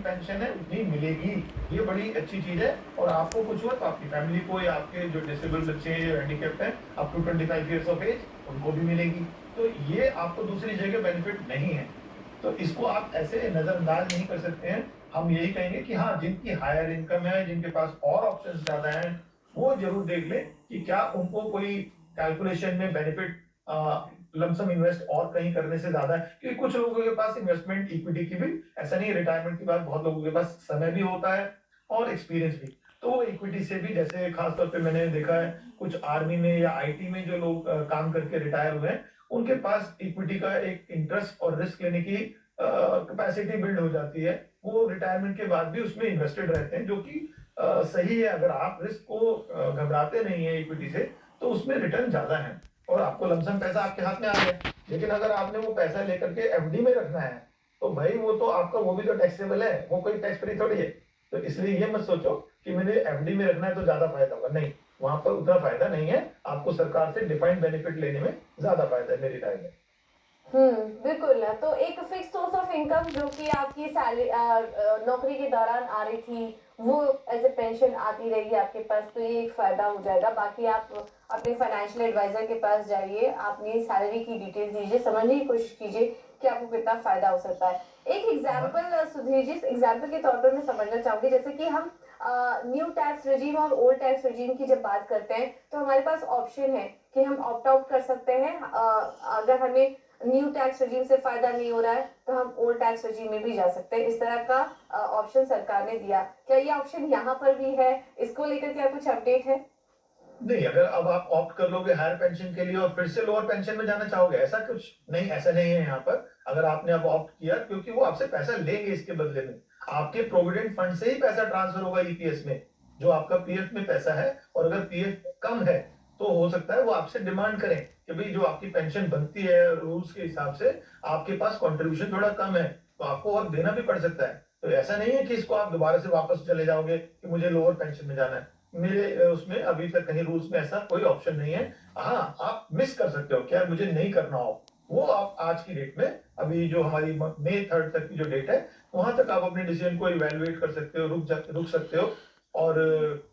Pension है उतनी मिलेगी। ये बड़ी अच्छी चीज़ है और आपको कुछ हुआ तो आपकी फैमिली को या आपके जो डिसेबल्ड बच्चे हैं या हैंडीकैप्ड हैं up to 25 years of age उनको भी मिलेगी। तो ये आपको दूसरी जगह बेनिफिट नहीं है। तो इसको आप ऐसे नज़रअंदाज नहीं कर सकते हैं। हम यही कहेंगे कि हाँ, जिनकी हायर इनकम है, जिनके पास और ऑप्शंस ज़्यादा हैं, वो ज़रूर देख लें कि क्या उनको कोई कैलकुलेशन में बेनिफिट लमसम इन्वेस्ट और कहीं करने से ज़्यादा है। क्योंकि कुछ लोगों के पास इन्वेस्टमेंट इक्विटी की भी ऐसा नहीं है रिटायरमेंट के बाद बहुत लोगों के पास समय भी होता है और एक्सपीरियंस भी। तो वो इक्विटी से भी जैसे खास तौर पे मैंने देखा है कुछ आर्मी में या आईटी में जो लोग काम करके रिटायर हुए हैं, उनके पास इक्विटी का एक इंटरेस्ट और रिस्क लेने की कैपेसिटी बिल्ड हो जाती है। वो रिटायरमेंट के बाद भी उसमें इन्वेस्टेड रहते हैं जो कि सही है। अगर आप रिस्क को घबराते नहीं है इक्विटी से तो उसमें रिटर्न ज़्यादा है और आपको लमसम पैसा आपके हाथ में आ गया। लेकिन अगर आपने वो पैसा लेकर के एफडी में रखना है, तो भाई वो तो आपका वो भी तो टैक्सेबल है, वो कोई टैक्स फ्री थोड़ी है। तो इसलिए ये मत सोचो कि मुझे एफडी में रखना है तो ज़्यादा फायदा होगा, नहीं, वहाँ पर उतना फायदा नहीं है। आपको सरकार से डिफाइंड बेनिफिट लेने में ज़्यादा फायदा है मेरी राय में। बिल्कुल। तो एक फिक्स सोर्स ऑफ इनकम जो कि आपकी सैलरी नौकरी के दौरान आ रही थी, वो एज ए पेंशन आती रहेगी आपके पास, तो ये एक फायदा हो जाएगा। बाकी आप अपने फाइनेंशियल एडवाइजर के पास जाइए, अपनी सैलरी की डिटेल्स दीजिए, समझने की कोशिश कीजिए कि आपको कितना फायदा हो सकता है। एक हाँ, एग्जाम्पल सुधीर जी, एग्जाम्पल के तौर पर मैं समझना चाहूंगी, जैसे कि हम न्यू टैक्स रेजीम और ओल्ड टैक्स रेजीम की जब बात करते हैं तो हमारे पास ऑप्शन है कि हम ऑप्ट आउट कर सकते हैं। अगर हमें न्यू टैक्स रजीम से फायदा नहीं हो रहा है तो हम ओल्ड टैक्स रजीम में भी जा सकते हैं। इस तरह का ऑप्शन सरकार ने दिया। क्या ये ऑप्शन यहाँ पर भी है? इसको लेकर क्या कुछ अपडेट है? नहीं, अगर अब आप ऑप्ट कर लोगे हायर पेंशन के लिए और फिर से लोअर पेंशन में जाना चाहोगे, ऐसा कुछ नहीं, ऐसा नहीं है यहाँ पर। अगर आपने अब ऑप्ट किया क्योंकि वो आपसे पैसा लेंगे इसके बदले में, आपके प्रोविडेंट फंड से ही पैसा ट्रांसफर होगा ईपीएस में, जो आपका पीएफ में पैसा है। और अगर पीएफ कम है तो हो सकता है वो आपसे डिमांड करें कि भाई जो आपकी पेंशन बनती है रूल्स के हिसाब से आपके पास कंट्रीब्यूशन थोड़ा कम है, तो आपको और देना भी पड़ सकता है। तो ऐसा नहीं है कि इसको आप दोबारा से वापस चले जाओगे कि मुझे लोअर पेंशन में जाना है। मेरे उसमें अभी तक कहीं रूल्स में ऐसा कोई ऑप्शन नहीं है। हाँ, आप मिस कर सकते हो क्या मुझे नहीं करना हो, वो आप आज की डेट में, अभी जो हमारी मई 3 तक की जो डेट है, वहां तक आप अपने डिसीजन को इवेलुएट कर सकते हो, रुक सकते हो और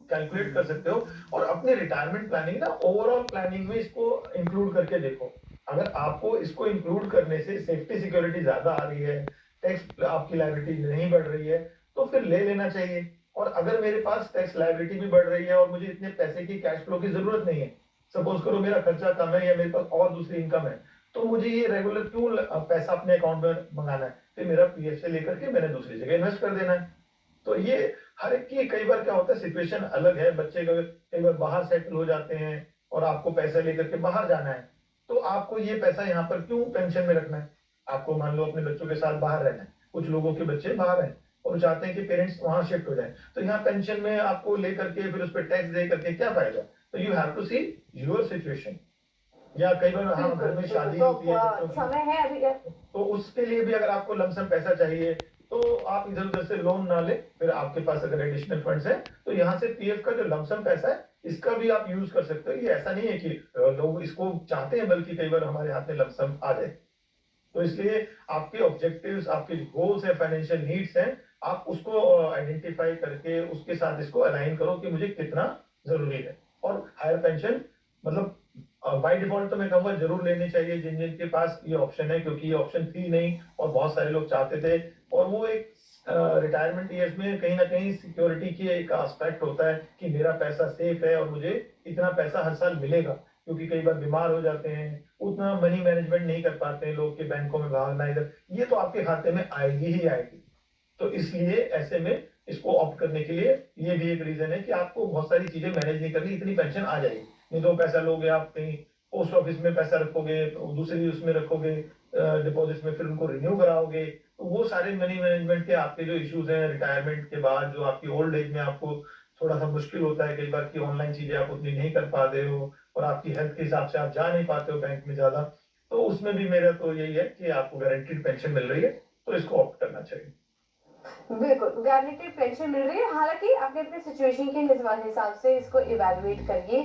कैलकुलेट कर सकते हो और अपने रिटायरमेंट प्लानिंग ना ओवरऑल प्लानिंग में इसको इंक्लूड करके देखो। अगर आपको इसको इंक्लूड करने से सेफ्टी सिक्योरिटी ज्यादा आ रही है, टैक्स आपकी लायबिलिटी नहीं बढ़ रही है, तो फिर ले लेना चाहिए। और अगर मेरे पास टैक्स लायबिलिटी भी बढ़ रही है और मुझे इतने पैसे की कैश फ्लो की जरूरत नहीं है, सपोज करो मेरा खर्चा कम है या मेरे पास और दूसरी इनकम है, तो मुझे ये रेगुलर क्यों पैसा अपने अकाउंट में मंगाना है? फिर मेरा पीएफ से लेकर के मैंने दूसरी जगह इन्वेस्ट कर देना है। तो ये हर एक की कई बार क्या होता है, सिचुएशन अलग है। बच्चे कई बार बाहर सेटल हो जाते हैं और आपको पैसा लेकर के बाहर जाना है, तो आपको ये पैसा यहाँ पर क्यों पेंशन में रखना है? आपको मान लो अपने बच्चों के साथ बाहर रहना है, कुछ लोगों के बच्चे बाहर हैं और चाहते हैं कि पेरेंट्स वहां शिफ्ट हो जाए, तो यहाँ पेंशन में आपको लेकर के फिर उस पर टैक्स दे करके क्या फायदा? तो you have to see your situation. या कई बार हाँ, घर बिल्कुल में बिल्कुल। शादी तो होती है बच्चों की, समय है अभी। तो उसके लिए भी अगर आपको लमसम पैसा चाहिए तो आप इधर उधर से लोन ना ले, फिर आपके पास अगर एडिशनल फंड्स है तो यहाँ से पीएफ का जो लमसम पैसा है इसका भी आप यूज कर सकते हो। ये ऐसा नहीं है कि लोग इसको चाहते हैं, बल्कि कई बार हमारे हाथ में लमसम आ जाए। तो इसलिए आपके ऑब्जेक्टिव्स, आपके गोल्स है, फाइनेंशियल नीड्स हैं, आप उसको आइडेंटिफाई करके उसके साथ इसको अलाइन करो कि मुझे कितना जरूरी है। और हायर पेंशन मतलब बाय डिफॉल्ट तो मैं कहूंगा जरूर लेनी चाहिए जिन जिन के पास ये ऑप्शन है, क्योंकि ये ऑप्शन थी नहीं और बहुत सारे लोग चाहते थे। और वो एक रिटायरमेंट ईयर्स में कहीं ना कहीं सिक्योरिटी की एक एस्पेक्ट होता है कि मेरा पैसा सेफ है और मुझे इतना पैसा हर साल मिलेगा, क्योंकि कई बार बीमार हो जाते हैं, उतना मनी मैनेजमेंट नहीं कर पाते हैं लोग, के बैंकों में भागना इधर, ये तो आपके खाते में आएगी ही आएगी। तो इसलिए ऐसे में इसको ऑप्ट करने के लिए ये भी एक रीजन है कि आपको बहुत सारी चीजें मैनेज नहीं करनी, इतनी पेंशन आ जाएगी। नहीं तो पैसा लोगे आप कहीं पोस्ट ऑफिस में पैसा रखोगे, तो दूसरी उसमें रखोगे डिपॉजिट में, फिर उनको रिन्यू कराओगे, तो वो सारे मनी मैनेजमेंट के आपके जो इश्यूज हैं रिटायरमेंट के बाद, जो आपकी ओल्ड एज में आपको थोड़ा सा मुश्किल होता है कई बार कि ऑनलाइन चीजें आप उतनी नहीं कर पाते हो और आपकी हेल्थ के हिसाब से आप जा नहीं पाते हो बैंक में ज्यादा, तो उसमें भी मेरा तो यही है कि आपको गारंटीड पेंशन मिल रही है तो इसको ऑप्ट करना चाहिए। बिल्कुल गारंटेड पेंशन मिल रही है। हालांकि आपने अपने सिचुएशन के हिसाब से इसको इवैल्यूएट करिए।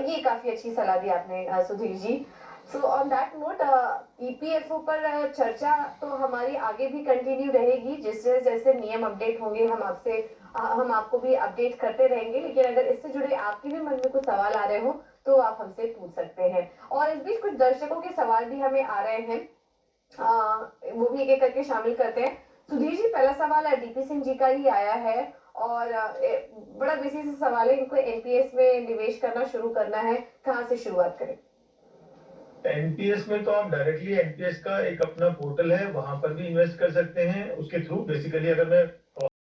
ये काफी अच्छी सलाह दी आपने Sudhir ji. So on that note EPFO पर चर्चा तो हमारी आगे भी कंटिन्यू रहेगी। जैसे जैसे नियम अपडेट होंगे हम आपको भी अपडेट करते रहेंगे। लेकिन अगर इससे जुड़े आपके भी मन में कुछ सवाल आ रहे हो तो आप हमसे पूछ सकते हैं। और इस बीच कुछ दर्शकों के सवाल भी हमें आ रहे हैं, वो भी एक एक करके शामिल करते हैं। सुधीर जी, पहला सवाल डीपी सिंह जी का ही आया है और बड़ा बेसिक सा सवाल है, इनको एनपीएस में निवेश करना शुरू करना है, कहाँ से शुरुआत करें? एनपीएस में तो आप डायरेक्टली एनपीएस का एक अपना पोर्टल है, वहां पर भी इन्वेस्ट कर सकते हैं। उसके थ्रू बेसिकली अगर मैं